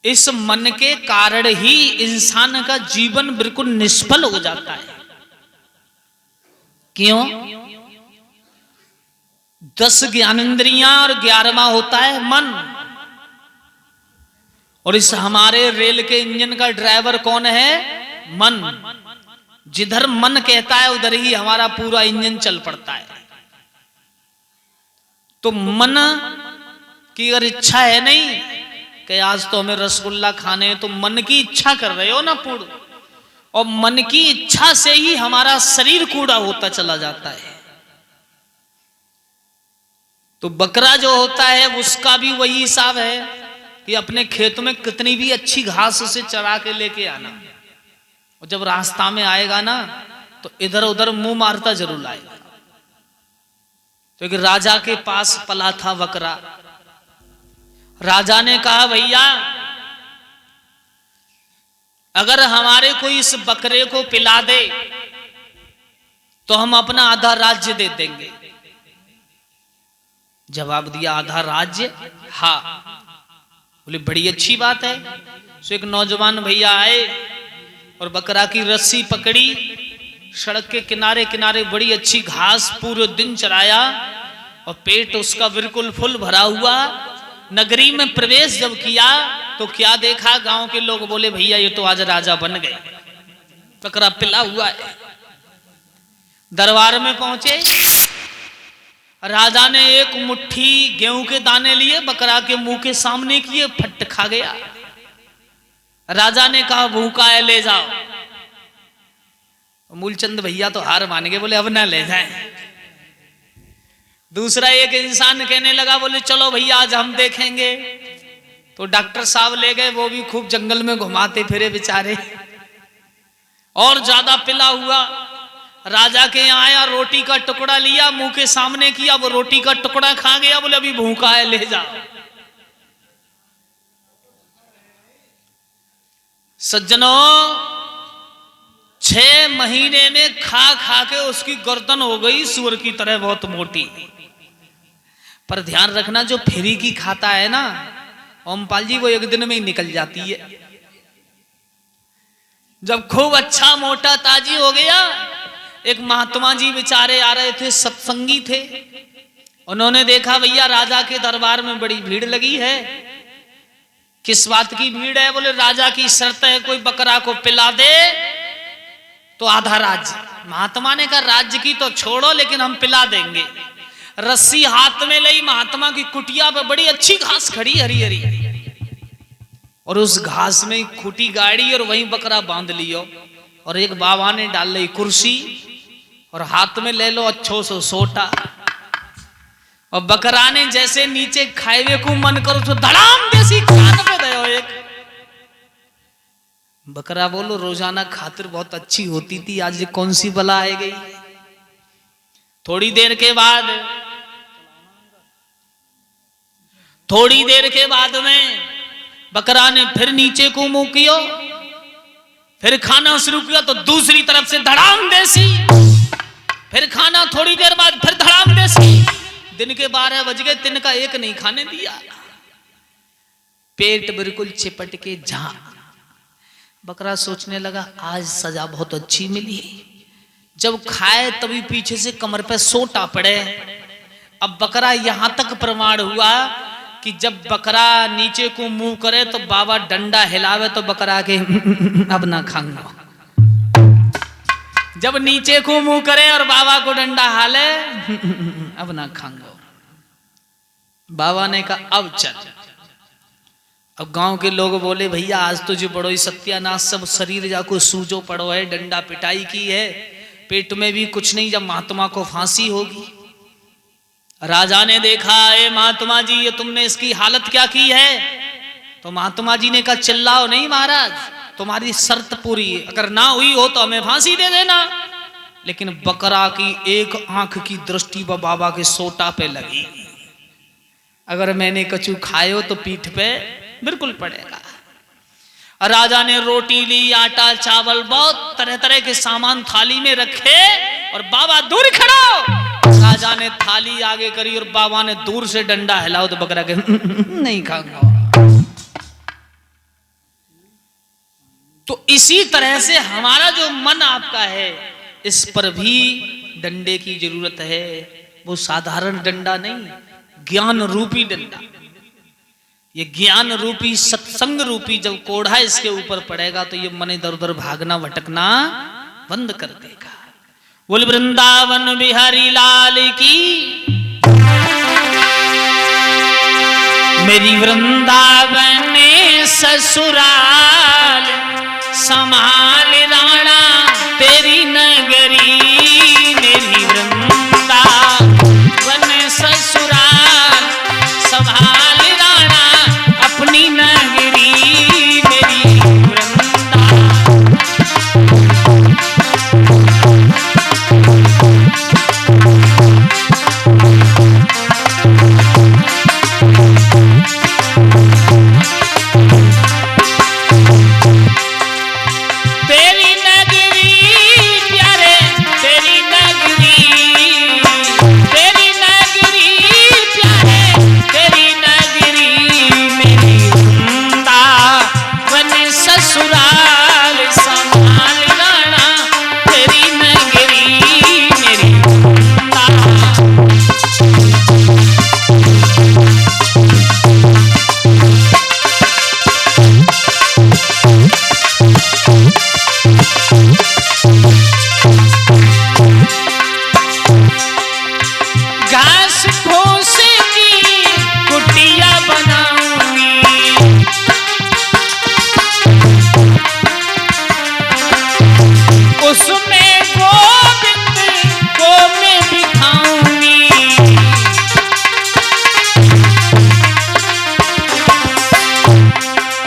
इस मन के कारण ही इंसान का जीवन बिल्कुल निष्फल हो जाता है। क्यों? 10 ज्ञानेंद्रियां और 11वां होता है मन। और इस हमारे रेल के इंजन का ड्राइवर कौन है? मन। जिधर मन कहता है उधर ही हमारा पूरा इंजन चल पड़ता है। तो मन की अगर इच्छा है नहीं कि आज तो हमें रसगुल्ला खाने हैं, तो मन की इच्छा कर रहे हो ना पूर्ण, और मन की इच्छा से ही हमारा शरीर कूड़ा होता चला जाता है। तो बकरा जो होता है उसका भी वही हिसाब है कि अपने खेत में कितनी भी अच्छी घास उसे चरा के लेके आना, और जब रास्ता में आएगा ना तो इधर उधर मुंह मारता जरूर आएगा। तो एक राजा के पास पला था बकरा। राजा ने कहा, भैया अगर हमारे को इस बकरे को पिला दे तो हम अपना आधा राज्य दे देंगे। जवाब दिया, आधा राज्य? हाँ। बोले बड़ी अच्छी बात है। तो एक नौजवान भैया आए और बकरा की रस्सी पकड़ी, सड़क के किनारे किनारे बड़ी अच्छी घास पूरे दिन चराया, और पेट उसका बिल्कुल फुल भरा हुआ। नगरी में प्रवेश जब किया तो क्या देखा, गांव के लोग बोले, भैया ये तो आज राजा बन गए, बकरा पिला हुआ है। दरबार में पहुंचे, राजा ने एक मुट्ठी गेहूं के दाने लिए, बकरा के मुंह के सामने किए, फट खा गया। राजा ने कहा, भूखा है ले जाओ। मूलचंद भैया तो हार मान गए, बोले अब ना ले जाए। दूसरा एक इंसान कहने लगा, बोले चलो भैया आज हम देखेंगे। तो डॉक्टर साहब ले गए, वो भी खूब जंगल में घुमाते फिरे बेचारे, और ज्यादा पिला हुआ। राजा के यहाँ आया, रोटी का टुकड़ा लिया, मुंह के सामने किया, वो रोटी का टुकड़ा खा गया। बोले अभी भूखा है ले जा। सज्जनों, 6 महीने में खा खा के उसकी गर्दन हो गई सूअर की तरह बहुत मोटी। पर ध्यान रखना, जो फ्री की खाता है ना ओमपाल जी, वो एक दिन में ही निकल जाती है। जब खूब अच्छा मोटा ताजी हो गया, एक महात्मा जी बेचारे आ रहे थे, सत्संगी थे। उन्होंने देखा भैया राजा के दरबार में बड़ी भीड़ लगी है। किस बात की भीड़ है? बोले राजा की शर्त है, कोई बकरा को पिला दे तो आधा राज्य। महात्मा ने कहा, राज्य की तो छोड़ो, लेकिन हम पिला देंगे। रस्सी हाथ में ली, महात्मा की कुटिया पर बड़ी अच्छी घास खड़ी हरी हरी, और उस घास में खूटी गाड़ी और वहीं बकरा बांध लियो। और एक बाबा ने डाल ली कुर्सी, और हाथ में ले लो अच्छो सो सोटा, और बकरा ने जैसे नीचे खाए को मन करो तो धड़ाम देसी कान पे दयो एक। बकरा बोलो रोजाना खातिर बहुत अच्छी होती थी, आज कौन सी बला आ गई। थोड़ी देर के बाद में बकरा ने फिर नीचे को मुंह किया, फिर खाना शुरू किया, तो दूसरी तरफ से धड़ाम देसी, फिर खाना, थोड़ी देर बाद फिर धड़ाम देसी। दिन के 12 बज गए, तिनका एक नहीं खाने दिया। पेट बिल्कुल चिपट के जा। बकरा सोचने लगा, आज सजा बहुत अच्छी मिली। जब खाए तभी पीछे से कमर पे सोटा पड़े। अब बकरा यहां तक प्रमाण हुआ कि जब बकरा नीचे को मुंह करे तो बाबा डंडा हिलावे तो बकरा के अब ना खाऊंगा। जब नीचे को मुंह करे और बाबा को डंडा हाले, अब ना खाऊंगा। बाबा ने कहा अब चल। अब गांव के लोग बोले, भैया आज तो जो बड़ो ही सत्यानाश, सब शरीर जाको सूजो पड़ो है, डंडा पिटाई की है, पेट में भी कुछ नहीं, जब महात्मा को फांसी होगी। राजा ने देखा, ए महात्मा जी ये तुमने इसकी हालत क्या की है? तो महात्मा जी ने कहा, चिल्लाओ नहीं महाराज, तुम्हारी शर्त पूरी है, अगर ना हुई हो तो हमें फांसी दे देना। लेकिन बकरा की एक आंख की दृष्टि बाबा के सोटा पे लगी, अगर मैंने कछु खायो तो पीठ पे बिल्कुल पड़ेगा। राजा ने रोटी ली, आटा चावल बहुत तरह तरह के सामान थाली में रखे, और बाबा दूर खड़ा हो। राजा ने थाली आगे करी और बाबा ने दूर से डंडा हिलाओ तो बकरा के नहीं खाऊंगा। तो इसी तरह से हमारा जो मन आपका है, इस पर भी डंडे की जरूरत है। वो साधारण डंडा नहीं, ज्ञान रूपी डंडा। ये ज्ञान रूपी सत्संग रूपी जब कोढ़ा इसके ऊपर पड़ेगा तो ये मन इधर उधर भागना भटकना बंद कर देगा। बोल वृंदावन बिहारी लाल की। मेरी वृंदावन ससुराल संभाल राणा तेरी नगरी। मेरी वृंदावन ससुराल संभाल राणा अपनी नगरी। मेरी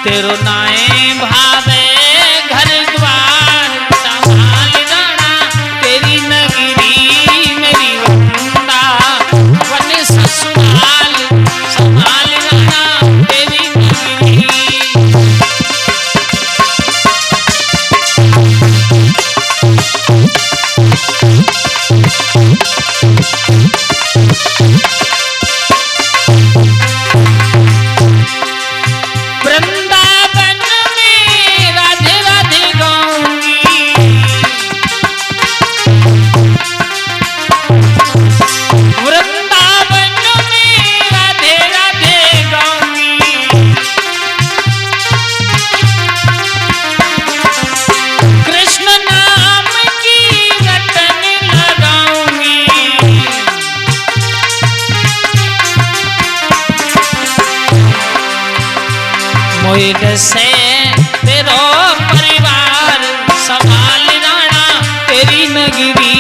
तेरो नाए भावे घर द्वार संभाल राणा तेरी नगरी। मेरी वृंदावन ससुराल संभाल राणा तेरी नगरी। मोहित से तेरो परिवार संभाल राणा तेरी नगरी।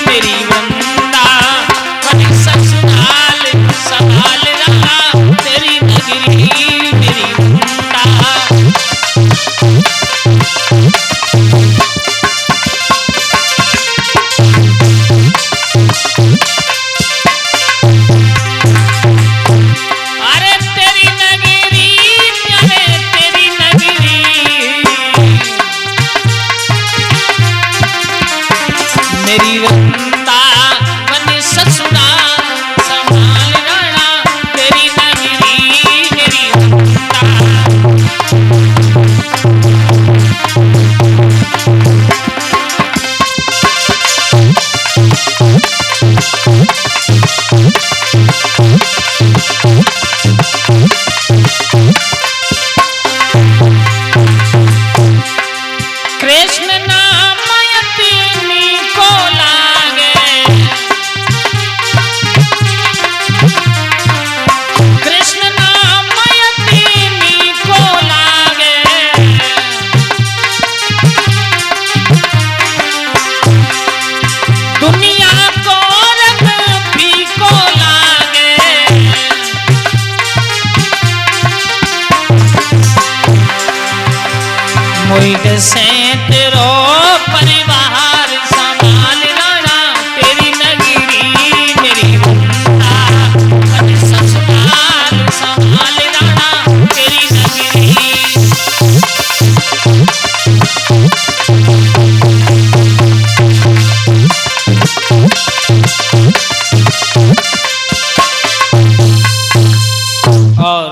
मेरी वृंदावन ससुराल संभाल राणा तेरी नगरी। मेरी से तेरो परिवार संभाल राणा तेरी नगरी। मेरी वृंदावन ससुराल संभाल राणा तेरी नगरी। और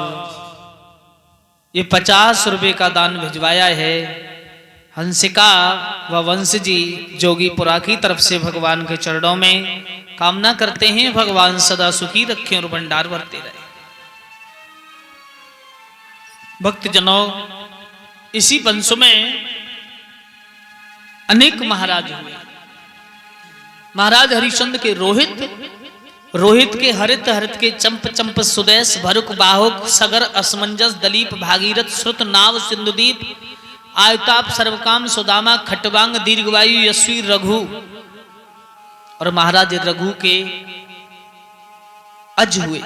ये 50 रुपए का दान भिजवाया है हंसिका व वंश जी जोगीपुरा की तरफ से भगवान के चरणों में कामना करते हैं भगवान सदा सुखी रखें और भंडार भरते रहे। भक्तजनों, इसी वंश में अनेक महाराज हुए। महाराज हरिश्चंद्र के रोहित के हरित, हरित के चंप चंप, सुदेश, भरुक, बाहुक, सगर, असमंजस, दलीप, भागीरथ, श्रुत, नाव, सिंधुदीप, आयताप, सर्वकाम, सुदामा, खटवांग, दीर्घवायु, यशवी, रघु। और महाराज रघु के अज हुए।